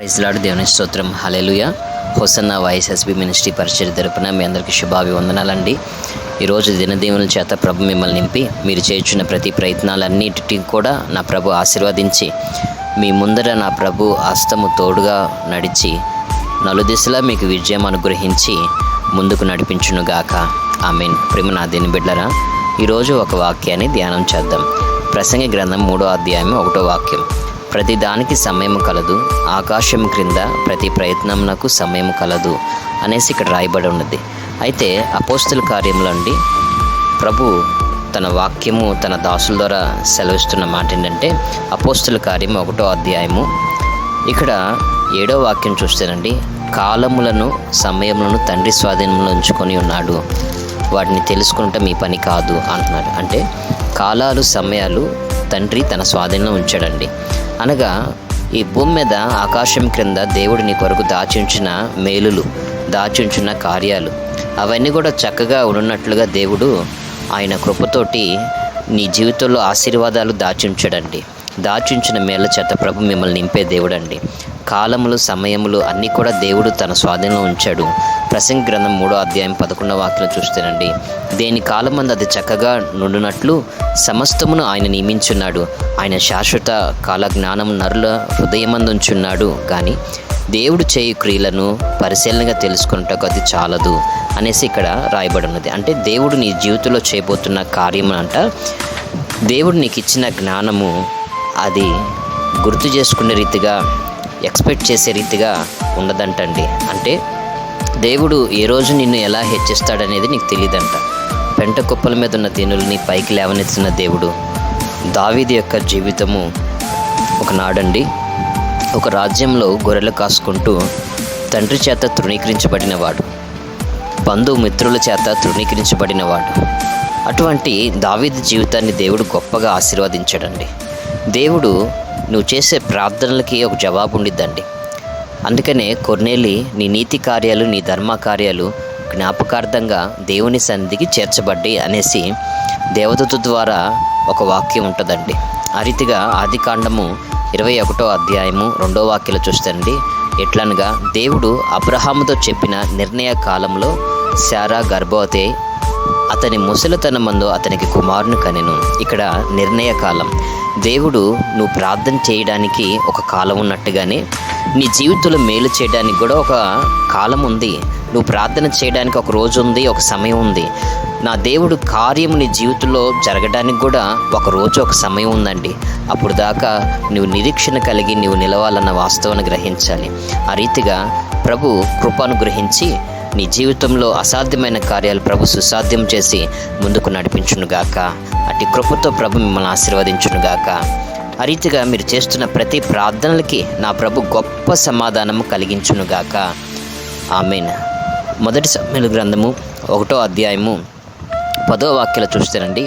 Praise lord. దేవుని స్తోత్రం. హల్లెలూయా. Hosanna వైఎస్ఎస్బి ministry పరిచర్య తరపున మీ అందరికీ శుభాభివందనాలండి. ఈరోజు దినదీవుల చేత ప్రభు మిమ్మల్ని నింపి మీరు చేయుచున్న ప్రతి ప్రయత్నాలన్నిటికీ కూడా నా ప్రభు ఆశీర్వదించి మీ ముందర నా ప్రభు హస్తము తోడుగా నడిచి నలుదిశలా మీకు విజయం అనుగ్రహించి ముందుకు నడిపించునుగాక. ఆమేన్. ప్రేమ నా దేని బిడ్డలారా, ఈరోజు ఒక వాక్యాన్ని ధ్యానం చేద్దాం. ప్రసంగి గ్రంథం 3వ అధ్యాయం 1వ వాక్యం. ప్రతి దానికి సమయం కలదు, ఆకాశం క్రింద ప్రతి ప్రయత్నంకు సమయం కలదు అనేసి ఇక్కడ రాయబడి ఉన్నది. అయితే అపోస్తుల కార్యములో అండి ప్రభు తన వాక్యము తన దాసుల ద్వారా సెలవిస్తున్న మాట ఏంటంటే, అపోస్తుల కార్యం 1వ అధ్యాయము ఇక్కడ 7వ వాక్యం చూస్తేనండి, కాలములను సమయములను తండ్రి స్వాధీనంలో ఉంచుకొని ఉన్నాడు, వాటిని తెలుసుకుంటే మీ పని కాదు అంటున్నారు. అంటే కాలాలు సమయాలు తండ్రి తన స్వాధీనంలో ఉంచాడండి. అనగా ఈ భూమి మీద ఆకాశం క్రింద దేవుడు నీ కొరకు దాచించిన మేలులు, దాచించిన కార్యాలు అవన్నీ కూడా చక్కగా ఉన్నట్లుగా దేవుడు ఆయన కృపతోటి నీ జీవితంలో ఆశీర్వాదాలు దాచించాడండి. దాచించిన మేళ్ళ చేత ప్రభు మిమ్మల్ని నింపే దేవుడు అండి. కాలములు సమయములు అన్నీ కూడా దేవుడు తన స్వాధీనంలో ఉంచాడు. ప్రసంగి గ్రంథం 3వ అధ్యాయం 11వ వాక్యం చూస్తేనండి, దేని కాలమందు అది చక్కగా నుండునట్లు సమస్తమును ఆయన నియమించున్నాడు. ఆయన శాశ్వత కాల జ్ఞానం నరుల హృదయమందుంచున్నాడు, కానీ దేవుడు చేయు క్రియలను పరిశీలనగా తెలుసుకున్నట్టుకు అది చాలదు అనేసి ఇక్కడ రాయబడి ఉన్నది. అంటే దేవుడు నీ జీవితంలో చేయబోతున్న కార్యం అంట, దేవుడు నీకు ఇచ్చిన జ్ఞానము అది గుర్తు చేసుకునే రీతిగా, ఎక్స్పెక్ట్ చేసే రీతిగా ఉండదంటండి. అంటే దేవుడు ఏ రోజు నిన్ను ఎలా హెచ్చిస్తాడనేది నీకు తెలియదంట. పెంట కుప్పల మీద ఉన్న దీనుల్ని పైకి లేవనెత్తిన దేవుడు. దావీదు యొక్క జీవితము ఒకనాడండి ఒక రాజ్యంలో గొర్రెలు కాసుకుంటూ తండ్రి చేత తృణీకరించబడినవాడు, బంధుమిత్రుల చేత తృణీకరించబడినవాడు. అటువంటి దావీదు జీవితాన్ని దేవుడు గొప్పగా ఆశీర్వదించాడండి. దేవుడు నువ్వు చేసే ప్రార్థనలకి ఒక జవాబు ఉండిద్దండి. అందుకనే కొర్నేలి నీ నీతి కార్యాలు, నీ ధర్మ కార్యాలు జ్ఞాపకార్థంగా దేవుని సన్నిధికి చేర్చబడ్డాయి అనేసి దేవదూత ద్వారా ఒక వాక్యం ఉంటుందండి. ఆ రీతిగా ఆదికాండము 21వ అధ్యాయము 2వ వాక్యంలో చూస్తానండి, ఎట్లనగా దేవుడు అబ్రహాముతో చెప్పిన నిర్ణయ కాలంలో శారా గర్భవతి అతని ముసలితనమందు అతనికి కుమారుని కనెను. ఇక్కడ నిర్ణయ కాలం. దేవుడు నువ్వు ప్రార్థన చేయడానికి ఒక కాలం ఉన్నట్టుగానే నీ జీవితంలో మేలు చేయడానికి కూడా ఒక కాలం ఉంది. నువ్వు ప్రార్థన చేయడానికి ఒక రోజు ఉంది, ఒక సమయం ఉంది. నా దేవుడు కార్యము నీ జీవితంలో జరగడానికి కూడా ఒక రోజు, ఒక సమయం ఉందండి. అప్పుడు దాకా నువ్వు నిరీక్షణ కలిగి నువ్వు నిలవాలన్న వాస్తవాన్ని గ్రహించాలి. ఆ రీతిగా ప్రభు కృపను గ్రహించి నీ జీవితంలో అసాధ్యమైన కార్యాలు ప్రభు సుసాధ్యం చేసి ముందుకు నడిపించునుగాక. అట్టి కృపతో ప్రభు మిమ్మల్ని ఆశీర్వదించునుగాక. ఆ రీతిగా మీరు చేస్తున్న ప్రతి ప్రార్థనలకి నా ప్రభు గొప్ప సమాధానము కలిగించునుగాక. ఆమేన్. మొదటి సమూయేలు గ్రంథము 1వ అధ్యాయము 10వ వాక్యాలు చూస్తానండి,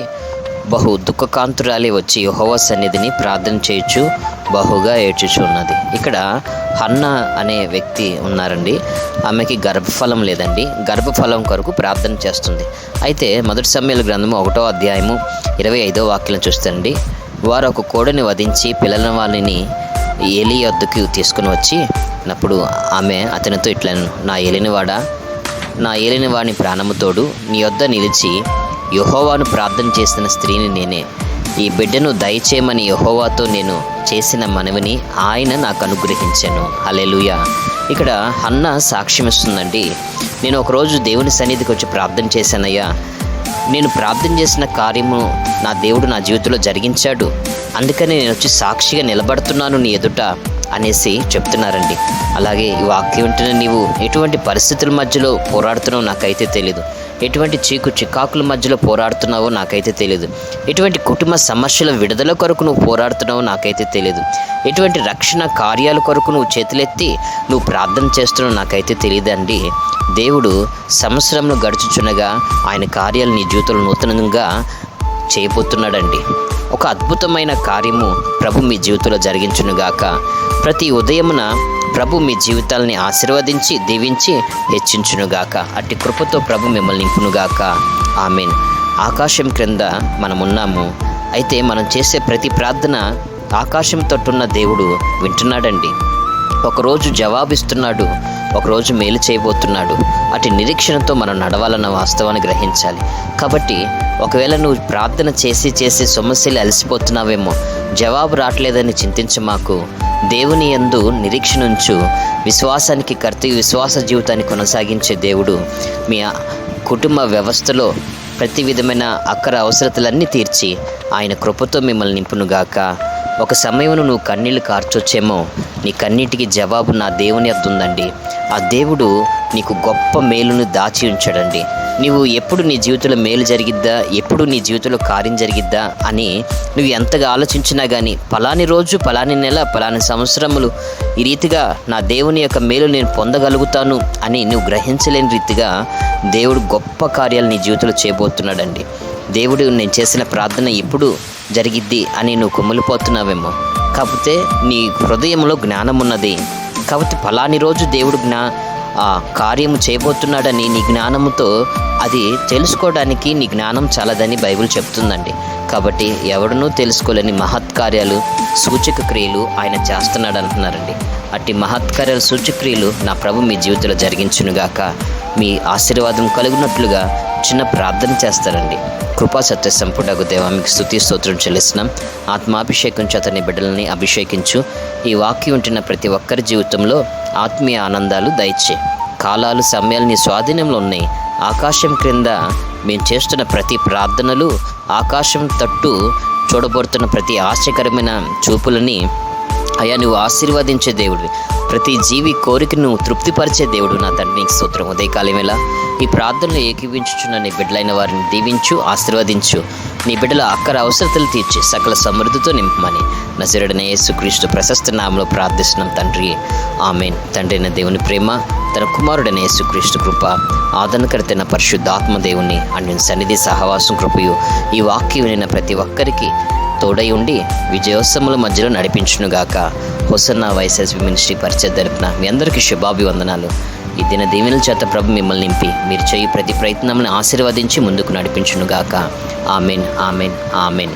బహు దుఃఖకాంతురాలి వచ్చి యెహోవా సన్నిధిని ప్రార్థన చేయొచ్చు, బహుగా ఏడ్చుచు ఉన్నది. ఇక్కడ హన్నా అనే వ్యక్తి ఉన్నారండి. ఆమెకి గర్భఫలం లేదండి. గర్భఫలం కొరకు ప్రార్థన చేస్తుంది. అయితే మొదటి సమూయేలు గ్రంథము 1వ అధ్యాయము 25వ వాక్యం చూస్తారండి, వారు ఒక కోడని వధించి పిల్లల వాళ్ళని ఏలీ వద్దకు తీసుకుని వచ్చి అప్పుడు ఆమె అతనితో ఇట్లా, నా ఏలిన వాడిని ప్రాణముతోడు నీ వద్ద నిలిచి యెహోవాను ప్రార్థన చేసిన స్త్రీని నేనే. ఈ బిడ్డను దయచేయమని యెహోవాతో నేను చేసిన మనవిని ఆయన నాకు అనుగ్రహించాను. హల్లెలూయా. ఇక్కడ హన్నా సాక్ష్యం ఇస్తుందండి, నేను ఒకరోజు దేవుని సన్నిధికి వచ్చి ప్రార్థన చేశానయ్యా, నేను ప్రార్థన చేసిన కార్యము నా దేవుడు నా జీవితంలో జరిగించాడు, అందుకని నేను వచ్చి సాక్షిగా నిలబడుతున్నాను నీ ఎదుట అనేసి చెప్తున్నారండి. అలాగే ఈ వాక్యం వింటున్న నీవు ఎటువంటి పరిస్థితుల మధ్యలో పోరాడుతున్నావో నాకైతే తెలీదు, ఎటువంటి చికాకుల మధ్యలో పోరాడుతున్నావో నాకైతే తెలియదు, ఎటువంటి కుటుంబ సమస్యల విడుదల కొరకు నువ్వు పోరాడుతున్నావో నాకైతే తెలియదు, ఎటువంటి రక్షణ కార్యాల కొరకు నువ్వు చేతులెత్తి నువ్వు ప్రార్థన చేస్తున్నావు నాకైతే తెలియదండి. దేవుడు సంవత్సరంలో గడుచుచునగా ఆయన కార్యాలు నీ జీవితంలో నూతనంగా చేయబోతున్నాడండి. ఒక అద్భుతమైన కార్యము ప్రభు మీ జీవితంలో జరిగించునుగాక. ప్రతి ఉదయమున ప్రభు మీ జీవితాలని ఆశీర్వదించి దీవించి హెచ్చించునుగాక. అట్టి కృపతో ప్రభు మిమ్మల్ని నింపునుగాక. ఆమేన్. ఆకాశం క్రింద మనమున్నాము. అయితే మనం చేసే ప్రతి ప్రార్థన ఆకాశం తట్టున్న దేవుడు వింటున్నాడండి. ఒకరోజు జవాబిస్తున్నాడు, ఒకరోజు మేలు చేయబోతున్నాడు. అటు నిరీక్షణతో మనం నడవాలన్న వాస్తవాన్ని గ్రహించాలి. కాబట్టి ఒకవేళ నువ్వు ప్రార్థన చేసి సమస్యలు అలసిపోతున్నావేమో, జవాబు రావట్లేదని చింతించమాకు. దేవుని యందు నిరీక్షణ ఉంచు. విశ్వాసానికి కర్త, విశ్వాస జీవితాన్ని కొనసాగించే దేవుడు మీ కుటుంబ వ్యవస్థలో ప్రతి విధమైన అక్కర అవసరతలన్నీ తీర్చి ఆయన కృపతో మిమ్మల్ని నింపునుగాక. ఒక సమయంలో నువ్వు కన్నీళ్లు కార్చొచ్చేమో, నీ కన్నీటికి జవాబు నా దేవుని యొద్ద ఉందండి. ఆ దేవుడు నీకు గొప్ప మేలును దాచి ఉంచాడండి. నువ్వు ఎప్పుడు నీ జీవితంలో మేలు జరిగిద్దా, ఎప్పుడు నీ జీవితంలో కార్యం జరిగిద్దా అని నువ్వు ఎంతగా ఆలోచించినా కానీ, పలాని రోజు, పలాని నెల, పలాని సంవత్సరములు ఈ రీతిగా నా దేవుని యొక్క మేలు నేను పొందగలుగుతాను అని నువ్వు గ్రహించలేని రీతిగా దేవుడు గొప్ప కార్యాలు నీ జీవితంలో చేయబోతున్నాడండి. దేవుడు నేను చేసిన ప్రార్థన ఎప్పుడు జరిగిద్ది అని నువ్వు కుమిలిపోతున్నావేమో, కాకపోతే నీ హృదయంలో జ్ఞానం ఉన్నది. కాబట్టి పలాని రోజు దేవుడు కార్యము చేయబోతున్నాడని నీ జ్ఞానముతో అది తెలుసుకోవడానికి నీ జ్ఞానం చాలదని బైబిల్ చెప్తుందండి. కాబట్టి ఎవడనూ తెలుసుకోలేని మహత్కార్యాలు, సూచక క్రియలు ఆయన చేస్తున్నాడు అంటున్నారండి. అట్టి మహత్కార్యాలు, సూచక్రియలు నా ప్రభు మీ జీవితంలో జరిగించునుగాక. మీ ఆశీర్వాదం కలుగునట్లుగా చిన్న ప్రార్థన చేస్తారండి. కృపా సత్య సంపూర్ణకు దేవా, మీకు స్తుతి స్తోత్రం చెల్లిస్తున్నాం. ఆత్మాభిషేకం చేత నీ బిడ్డలని అభిషేకించు. ఈ వాక్యం ఉంటున్న ప్రతి ఒక్కరి జీవితంలో ఆత్మీయ ఆనందాలు దయచే. కాలాలు, సమయాలు నీ స్వాధీనంలో ఉన్నాయి. ఆకాశం క్రింద మేము చేస్తున్న ప్రతి ప్రార్థనలు, ఆకాశం తట్టు చూడబడుతున్న ప్రతి ఆశ్చర్యకరమైన చూపులని అయ్యా నువ్వు ఆశీర్వదించే దేవుడివి. ప్రతి జీవి కోరికను నువ్వు తృప్తిపరిచే దేవుడు నా తండ్రి, నీకు స్తోత్రం. ఉదయకాలం వేళ ఈ ప్రార్థనలో ఏకీవించుచున్న నీ బిడ్డలైన వారిని దీవించు, ఆశీర్వదించు. నీ బిడ్డల అక్కర అవసరతలు తీర్చి సకల సమృద్ధితో నింపమని నజరేయుడైన యేసుక్రీస్తు ప్రశస్త నామములో ప్రార్థిస్తున్నాం తండ్రి, ఆమేన్. తండ్రి అయిన దేవుని ప్రేమ, తన కుమారుడైన యేసుక్రీస్తు కృప, ఆదరణకర్తైన పరిశుద్ధాత్మ దేవుని అన్ని సన్నిధి సహవాసం కృపయు ఈ వాక్యం వినిన ప్రతి ఒక్కరికి తోడై ఉండి విజయోత్సవముల మధ్యలో నడిపించునుగాక. హోసన్నా వైఎస్ఎస్బీ మినిస్ట్రీ పరిచయ తరపున మీ అందరికీ శుభాభివందనాలు. ఈ దిన దీవెనల చేత ప్రభు మిమ్మల్ని నింపి మీరు చేయి ప్రతి ప్రయత్నంని ఆశీర్వదించి ముందుకు నడిపించునుగాక. Amen, amen, amen.